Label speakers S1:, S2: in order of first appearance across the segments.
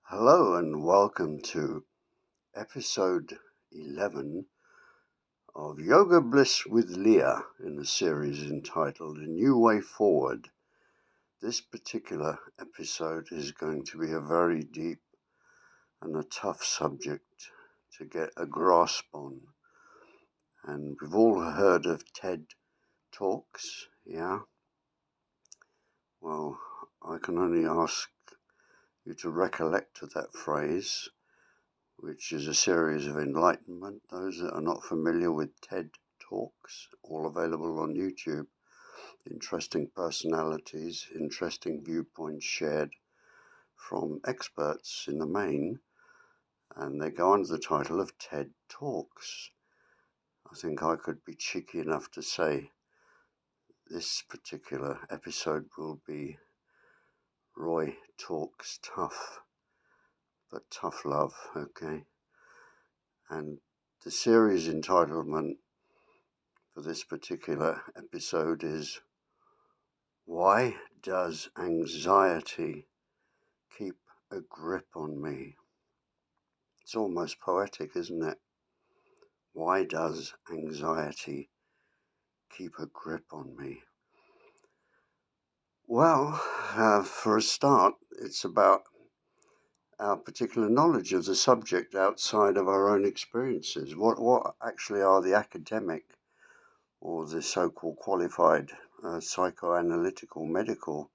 S1: Hello and welcome to episode 11 of Yoga Bliss with Leah in a series entitled A New Way Forward. This particular episode is going to be a very deep and a tough subject to get a grasp on. And we've all heard of TED Talks, yeah? Well, I can only ask you to recollect that phrase, which is a series of enlightenment. Those that are not familiar with TED Talks, all available on YouTube. Interesting personalities, interesting viewpoints shared from experts in the main, and they go under the title of TED Talks. I think I could be cheeky enough to say this particular episode will be Roy Talks Tough, but tough love, okay? And the series entitlement for this particular episode is Why Does Anxiety Keep a Grip on Me? It's almost poetic, isn't it? Why does anxiety keep a grip on me? Well, for a start, it's about our particular knowledge of the subject outside of our own experiences. What actually are the academic or the so-called qualified psychoanalytical medical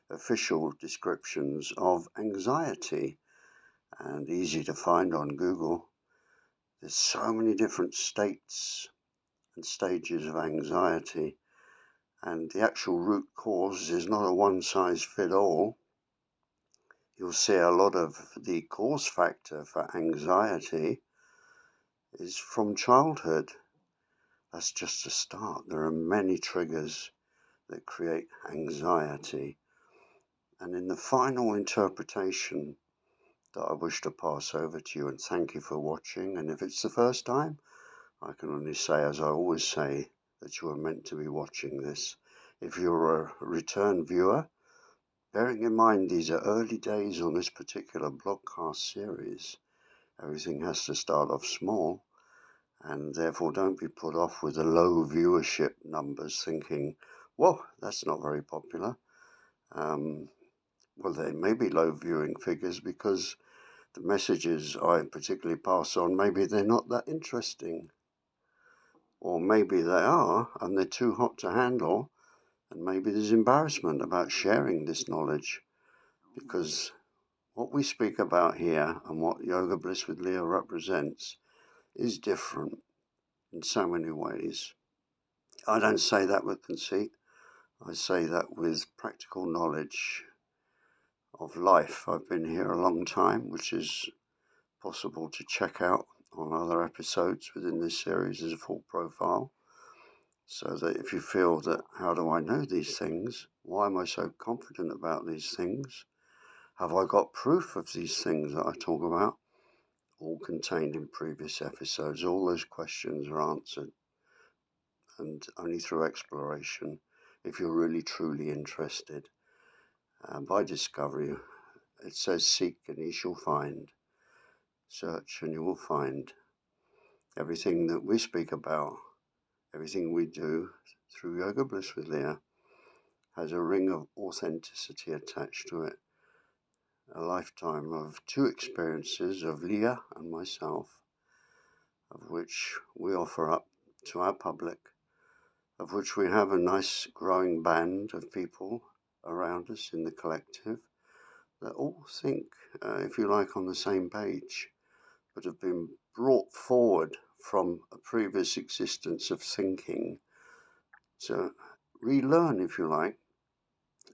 S1: official descriptions of anxiety? And easy to find on Google. There's so many different states and stages of anxiety, and the actual root cause is not a one-size-fits-all. You'll see a lot of the cause factor for anxiety is from childhood. That's just a start. There are many triggers that create anxiety. And in the final interpretation that I wish to pass over to you, and thank you for watching, and if it's the first time, I can only say, as I always say, that you are meant to be watching this. If you're a return viewer, bearing in mind these are early days on this particular blogcast series, everything has to start off small, and therefore don't be put off with the low viewership numbers thinking, whoa, that's not very popular. Well, they may be low viewing figures because the messages I particularly pass on, maybe they're not that interesting. Or maybe they are, and they're too hot to handle, and maybe there's embarrassment about sharing this knowledge, because what we speak about here and what Yoga Bliss with Leah represents is different in so many ways. I don't say that with conceit. I say that with practical knowledge of life. I've been here a long time, which is possible to check out on other episodes within this series as a full profile. So that if you feel that, how do I know these things? Why am I so confident about these things? Have I got proof of these things that I talk about? All contained in previous episodes. All those questions are answered, and only through exploration, if you're really truly interested. By discovery, it says seek and ye shall find. Search and you will find. Everything that we speak about, everything we do through Yoga Bliss with Leah has a ring of authenticity attached to it. A lifetime of two experiences of Leah and myself, of which we offer up to our public, of which we have a nice growing band of people around us in the collective that all think, if you like, on the same page, but have been brought forward from a previous existence of thinking to relearn, if you like,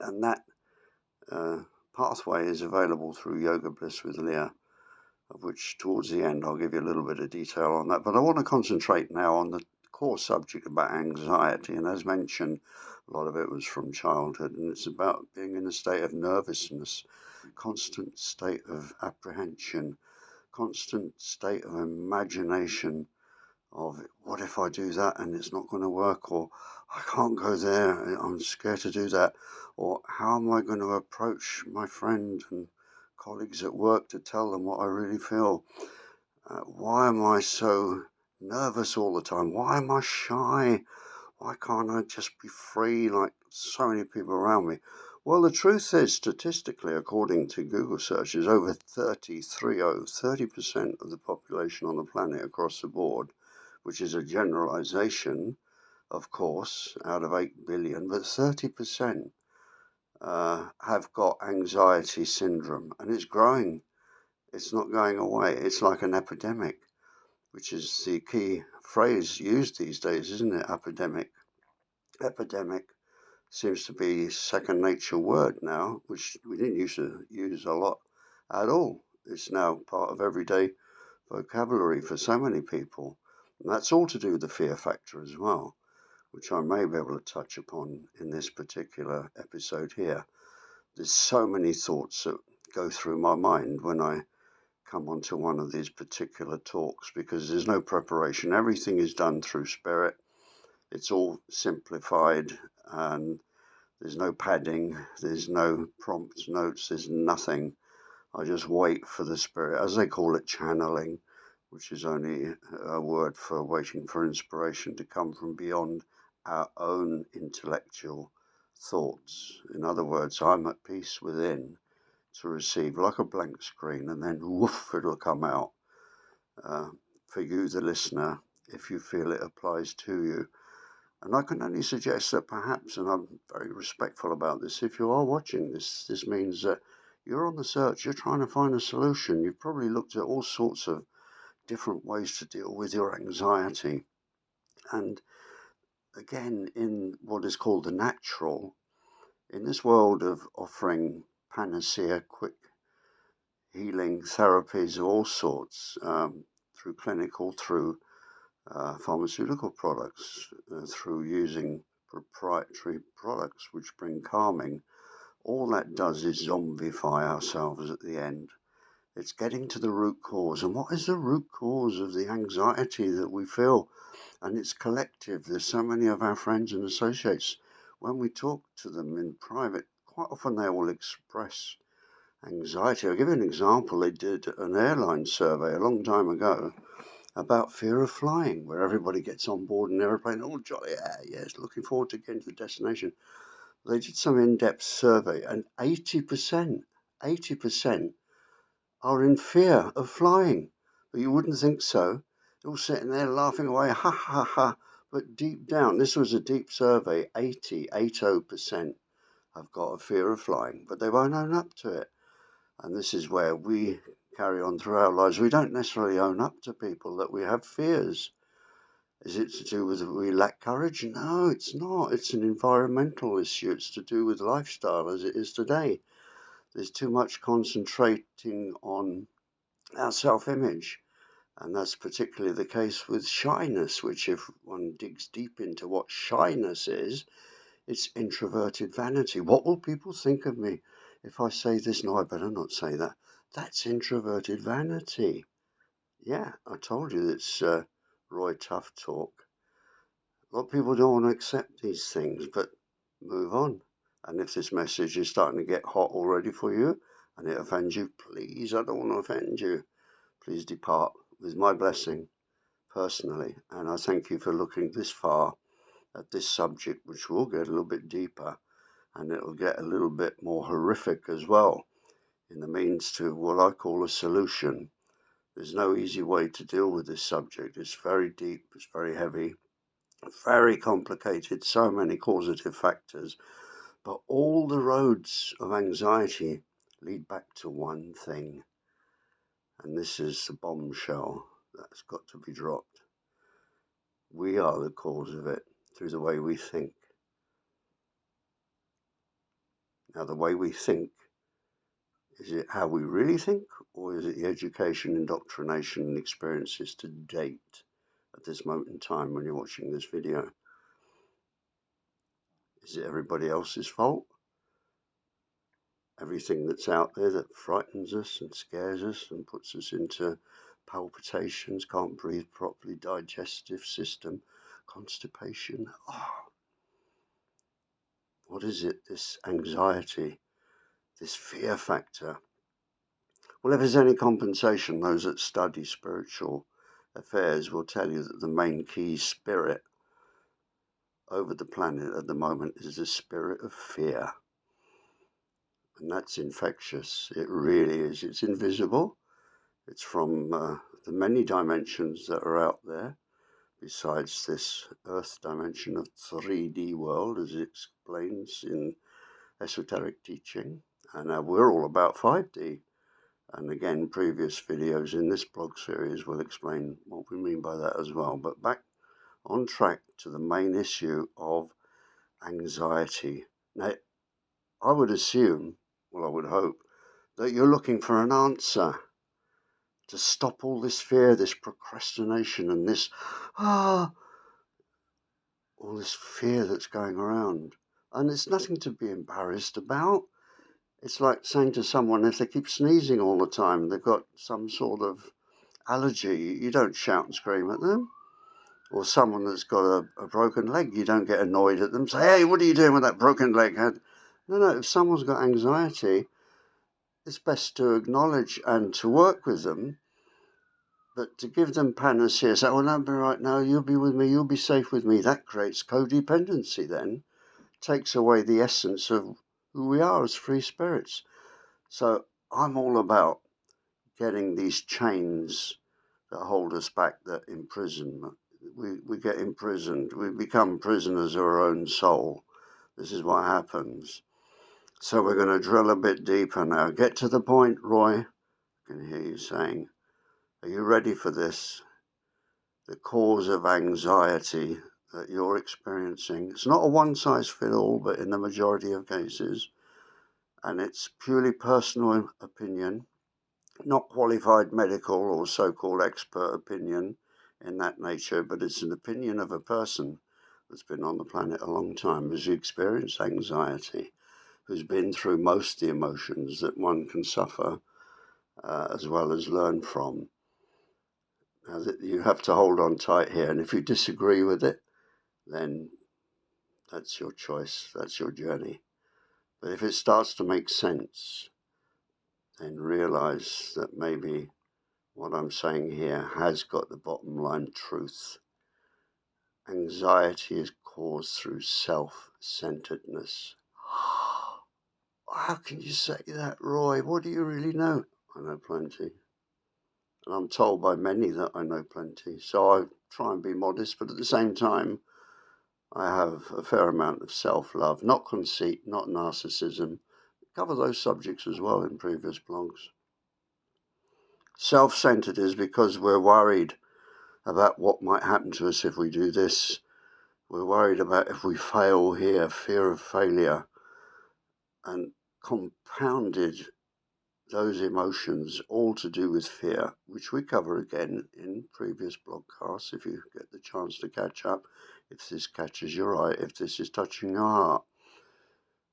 S1: and that pathway is available through Yoga Bliss with Leah, of which towards the end I'll give you a little bit of detail on that. But I want to concentrate now on the core subject about anxiety, and as mentioned, a lot of it was from childhood, and it's about being in a state of nervousness, constant state of apprehension, constant state of imagination of what if I do that and it's not going to work, or I can't go there, I'm scared to do that, or how am I going to approach my friend and colleagues at work to tell them what I really feel. Why am I so nervous all the time? Why am I shy? Why can't I just be free like so many people around me? Well, the truth is, statistically, according to Google searches, over 30% of the population on the planet across the board, which is a generalization, of course, out of 8 billion, but 30% have got anxiety syndrome, and it's growing. It's not going away. It's like an epidemic, which is the key phrase used these days, isn't it? Epidemic. Epidemic seems to be second nature word now, which we didn't used to use a lot at all. It's now part of everyday vocabulary for so many people. And that's all to do with the fear factor as well, which I may be able to touch upon in this particular episode here. There's so many thoughts that go through my mind when I come onto one of these particular talks, because there's no preparation. Everything is done through spirit. It's all simplified, and there's no padding, there's no prompt notes, there's nothing. I just wait for the spirit, as they call it, channeling, which is only a word for waiting for inspiration to come from beyond our own intellectual thoughts. In other words, I'm at peace within to receive like a blank screen, and then woof, it'll come out for you, the listener, if you feel it applies to you. And I can only suggest that perhaps, and I'm very respectful about this, if you are watching this, this means that you're on the search, you're trying to find a solution. You've probably looked at all sorts of different ways to deal with your anxiety. And again, in what is called the natural, in this world of offering panacea, quick healing therapies of all sorts, through clinical, through pharmaceutical products, through using proprietary products which bring calming, all that does is zombify ourselves at the end. It's getting to the root cause. And what is the root cause of the anxiety that we feel? And it's collective. There's so many of our friends and associates, when we talk to them in private, quite often they will express anxiety. I'll give you an example. They did an airline survey a long time ago about fear of flying, where everybody gets on board an aeroplane, all jolly, yes, looking forward to getting to the destination. They did some in-depth survey, and 80% are in fear of flying. But you wouldn't think so. They're all sitting there laughing away, ha ha ha. But deep down, this was a deep survey, 80% have got a fear of flying, but they won't own up to it. And this is where we carry on through our lives. We don't necessarily own up to people that we have fears. Is it to do with we lack courage? No, it's not. It's an environmental issue. It's to do with lifestyle as it is today. There's too much concentrating on our self-image. And that's particularly the case with shyness, which if one digs deep into what shyness is, it's introverted vanity. What will people think of me if I say this? No, I better not say that. That's introverted vanity. Yeah, I told you it's Roy Tough talk. A lot of people don't want to accept these things, but move on. And if this message is starting to get hot already for you and it offends you, please, I don't want to offend you. Please depart with my blessing personally. And I thank you for looking this far at this subject, which will get a little bit deeper and it'll get a little bit more horrific as well in the means to what I call a solution. There's no easy way to deal with this subject. It's very deep, it's very heavy, very complicated, so many causative factors. But all the roads of anxiety lead back to one thing. And this is the bombshell that's got to be dropped. We are the cause of it through the way we think. Now, the way we think, is it how we really think, or is it the education, indoctrination, and experiences to date at this moment in time when you're watching this video? Is it everybody else's fault? Everything that's out there that frightens us and scares us and puts us into palpitations, can't breathe properly, digestive system, constipation. What is it? This anxiety, this fear factor. Well, if there's any compensation, those that study spiritual affairs will tell you that the main key spirit over the planet at the moment is the spirit of fear. And that's infectious. It really is. It's invisible. It's from the many dimensions that are out there, besides this Earth dimension of 3D world, as it explains in esoteric teaching. And we're all about 5D. And again, previous videos in this blog series will explain what we mean by that as well. But back on track to the main issue of anxiety. Now, I would assume, well, I would hope, that you're looking for an answer to stop all this fear, this procrastination, and this, all this fear that's going around. And it's nothing to be embarrassed about. It's like saying to someone, if they keep sneezing all the time, they've got some sort of allergy, you don't shout and scream at them. Or someone that's got a broken leg, you don't get annoyed at them, say, hey, what are you doing with that broken leg? No, if someone's got anxiety, it's best to acknowledge and to work with them, but to give them panacea, say, well, I'll be right now, you'll be with me, you'll be safe with me, that creates codependency then, takes away the essence of who we are as free spirits. So I'm all about getting these chains that hold us back, that imprison. We get imprisoned. We become prisoners of our own soul. This is what happens. So we're going to drill a bit deeper now. Get to the point, Roy. I can hear you saying, are you ready for this? The cause of anxiety that you're experiencing. It's not a one-size-fits-all, but in the majority of cases. And it's purely personal opinion, not qualified medical or so-called expert opinion in that nature, but it's an opinion of a person that's been on the planet a long time, who's experienced anxiety, who's been through most of the emotions that one can suffer, as well as learn from. Now, you have to hold on tight here, and if you disagree with it, then that's your choice, that's your journey. But if it starts to make sense, then realize that maybe what I'm saying here has got the bottom line truth. Anxiety is caused through self-centeredness. How can you say that, Roy? What do you really know? I know plenty. And I'm told by many that I know plenty. So I try and be modest, but at the same time, I have a fair amount of self-love, not conceit, not narcissism. Cover those subjects as well in previous blogs. Self-centered is because we're worried about what might happen to us if we do this. We're worried about if we fail here, fear of failure, and compounded those emotions, all to do with fear, which we cover again in previous broadcasts if you get the chance to catch up, if this catches your eye, if this is touching your heart.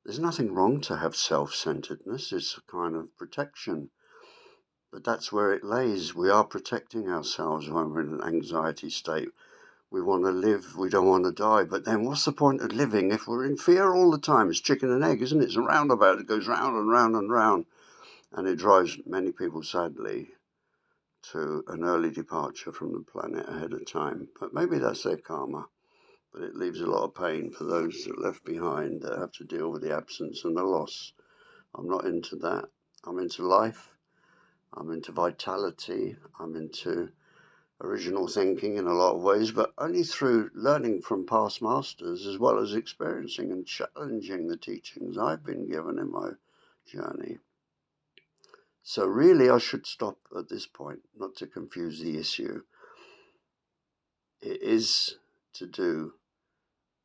S1: There's nothing wrong to have self-centeredness. It's a kind of protection. But that's where it lays. We are protecting ourselves when we're in an anxiety state. We want to live, we don't want to die. But then what's the point of living if we're in fear all the time? It's chicken and egg, isn't it? It's a roundabout. It goes round and round and round. And it drives many people, sadly, to an early departure from the planet ahead of time. But maybe that's their karma. But it leaves a lot of pain for those that are left behind that have to deal with the absence and the loss. I'm not into that. I'm into life. I'm into vitality. I'm into original thinking in a lot of ways, but only through learning from past masters, as well as experiencing and challenging the teachings I've been given in my journey. So really, I should stop at this point, not to confuse the issue. It is to do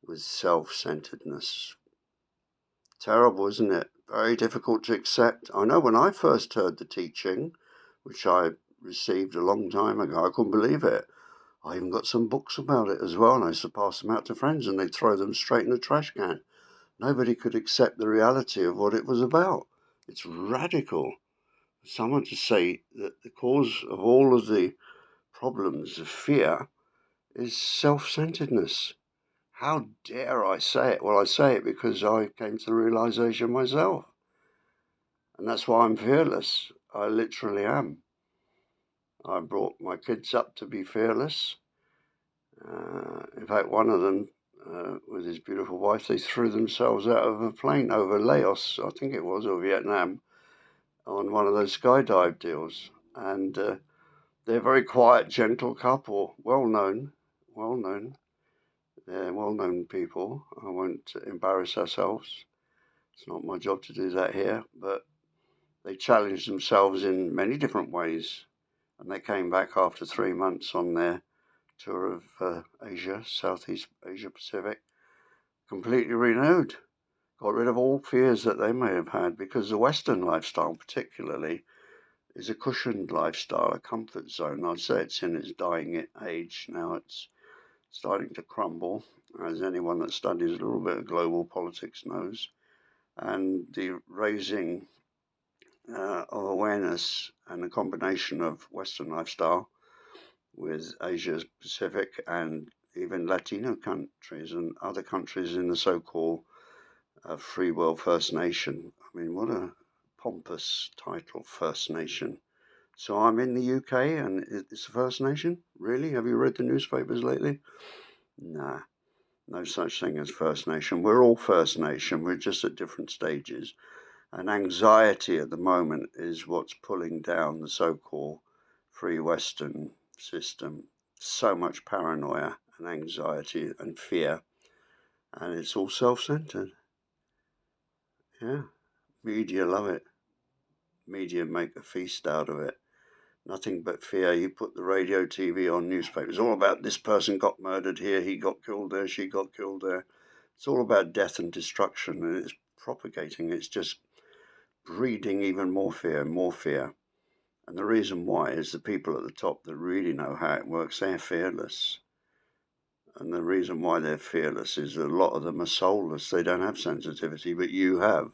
S1: with self-centeredness. Terrible, isn't it? Very difficult to accept. I know when I first heard the teaching, which I received a long time ago, I couldn't believe it. I even got some books about it as well, and I used to pass them out to friends, and they'd throw them straight in the trash can. Nobody could accept the reality of what it was about. It's radical. Someone to say that the cause of all of the problems of fear is self-centeredness. How dare I say it? Well, I say it because I came to the realization myself. And that's why I'm fearless. I literally am. I brought my kids up to be fearless. In fact, one of them, with his beautiful wife, they threw themselves out of a plane over Laos, I think it was, or Vietnam, on one of those skydive deals. And they're a very quiet, gentle couple, well-known. They're well-known people. I won't embarrass ourselves. It's not my job to do that here, but they challenged themselves in many different ways. And they came back after 3 months on their tour of Asia, Southeast Asia Pacific, completely renewed. Got rid of all fears that they may have had, because the Western lifestyle particularly is a cushioned lifestyle, a comfort zone. I'd say it's in its dying age now. It's starting to crumble, as anyone that studies a little bit of global politics knows. And the raising of awareness and a combination of Western lifestyle with Asia Pacific and even Latino countries and other countries in the so-called Free World First Nation. I mean, what a pompous title, First Nation. So I'm in the UK and it's a First Nation? Really? Have you read the newspapers lately? Nah, no such thing as First Nation. We're all First Nation. We're just at different stages. And anxiety at the moment is what's pulling down the so-called free Western system. So much paranoia and anxiety and fear. And it's all self-centered. Yeah. Media love it. Media make a feast out of it. Nothing but fear. You put the radio, TV on, newspapers. All about this person got murdered here, he got killed there, she got killed there. It's all about death and destruction, and it's propagating. It's just breeding even more fear and more fear. And the reason why is the people at the top that really know how it works, they're fearless. And the reason why they're fearless is a lot of them are soulless. They don't have sensitivity, but you have.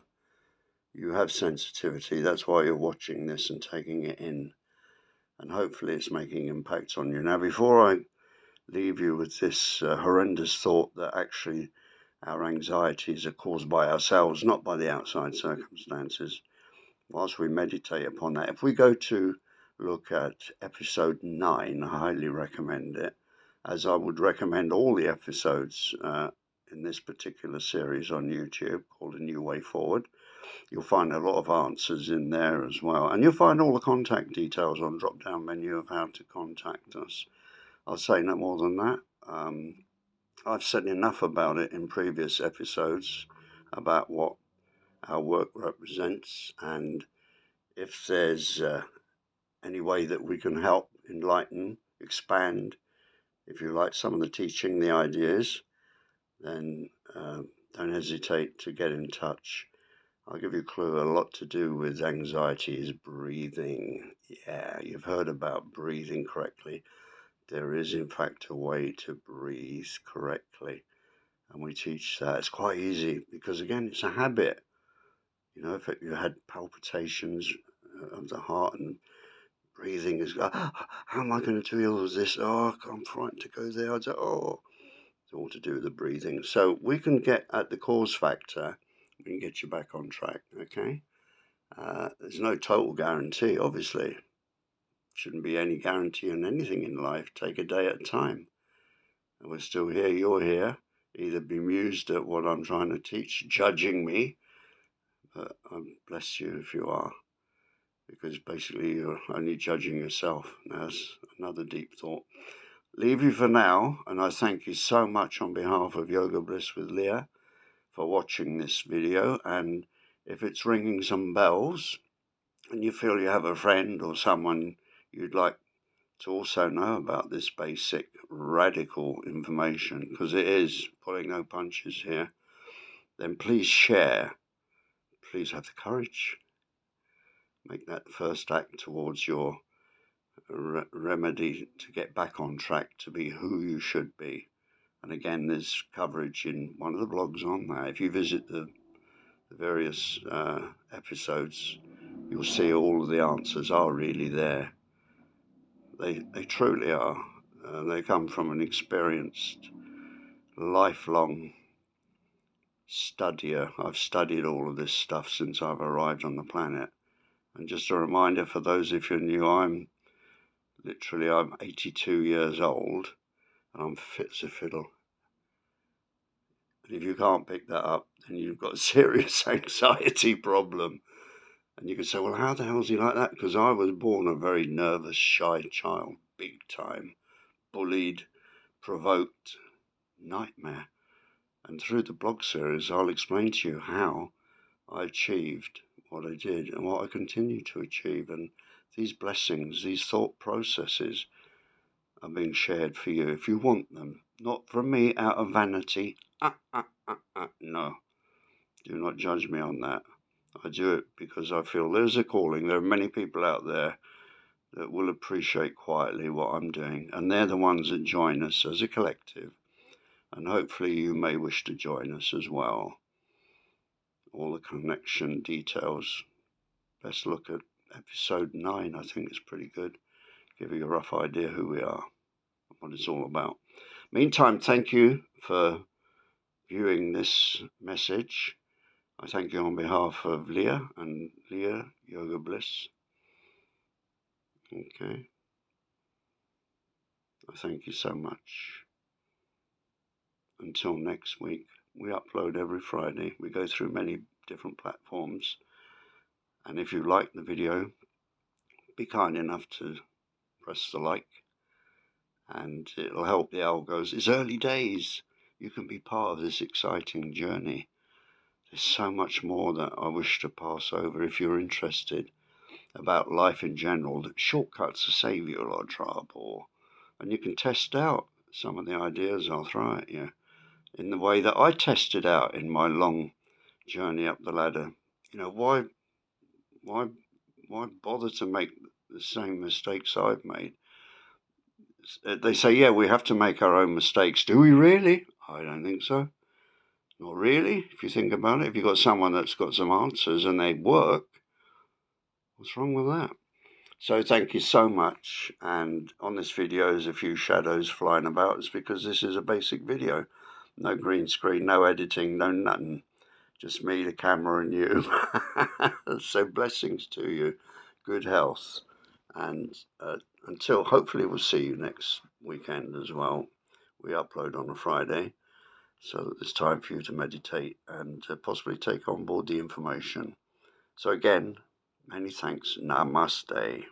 S1: You have sensitivity. That's why you're watching this and taking it in. And hopefully it's making impacts on you. Now, before I leave you with this horrendous thought that actually our anxieties are caused by ourselves, not by the outside circumstances, whilst we meditate upon that, if we go to look at episode 9, I highly recommend it, as I would recommend all the episodes in this particular series on YouTube called A New Way Forward. You'll find a lot of answers in there as well. And you'll find all the contact details on the drop-down menu of how to contact us. I'll say no more than that. I've said enough about it in previous episodes, about what our work represents, and if there's any way that we can help, enlighten, expand, if you like, some of the teaching, the ideas, then don't hesitate to get in touch. I'll give you a clue. A lot to do with anxiety is breathing. Yeah, you've heard about breathing correctly. There is, in fact, a way to breathe correctly. And we teach that. It's quite easy because, again, it's a habit. You know, if you had palpitations of the heart and breathing is, how am I going to deal with this? Oh, I'm frightened to go there. It's all to do with the breathing. So we can get at the cause factor. We can get you back on track, okay? There's no total guarantee, obviously. Shouldn't be any guarantee on anything in life. Take a day at a time. And we're still here, you're here. Either bemused at what I'm trying to teach, judging me, but I bless you if you are, because basically you're only judging yourself. That's another deep thought. Leave you for now, and I thank you so much on behalf of Yoga Bliss with Leah for watching this video. And if it's ringing some bells, and you feel you have a friend or someone you'd like to also know about this basic radical information, because it is pulling no punches here, then please share. Please have the courage. Make that first act towards your remedy to get back on track to be who you should be. And again, there's coverage in one of the blogs on that. If you visit the various episodes, you'll see all of the answers are really there. They truly are. They come from an experienced, lifelong studier. I've studied all of this stuff since I've arrived on the planet, And just a reminder for those of you new, I'm 82 years old and I'm fit as a fiddle. And if you can't pick that up, then you've got a serious anxiety problem. And you can say, well, how the hell is he like that? Because I was born a very nervous, shy child, big time, bullied, provoked, nightmare. And through the blog series, I'll explain to you how I achieved what I did and what I continue to achieve. And these blessings, these thought processes are being shared for you if you want them. Not from me out of vanity. No, do not judge me on that. I do it because I feel there's a calling. There are many people out there that will appreciate quietly what I'm doing, and they're the ones that join us as a collective. And hopefully you may wish to join us as well. All the connection details, best look at episode 9. I think it's pretty good. Give you a rough idea who we are and what it's all about. Meantime, thank you for viewing this message. I thank you on behalf of Leah and Leah Yoga Bliss. Okay. I thank you so much. Until next week, we upload every Friday. We go through many different platforms. And if you like the video, be kind enough to press the like. And it'll help the algos. It's early days. You can be part of this exciting journey. There's so much more that I wish to pass over if you're interested about life in general, that shortcuts to save you a lot of trouble. And you can test out some of the ideas I'll throw at you in the way that I tested out in my long journey up the ladder. You know, why bother to make the same mistakes I've made? They say, yeah, we have to make our own mistakes. Do we really? I don't think so. Not really, if you think about it. If you've got someone that's got some answers and they work, what's wrong with that? So thank you so much. And on this video, there's a few shadows flying about. It's because this is a basic video. No green screen, no editing, no nothing. Just me, the camera, and you. So blessings to you. Good health. And until hopefully we'll see you next weekend as well. We upload on a Friday. So there's time for you to meditate and possibly take on board the information. So again, many thanks. Namaste.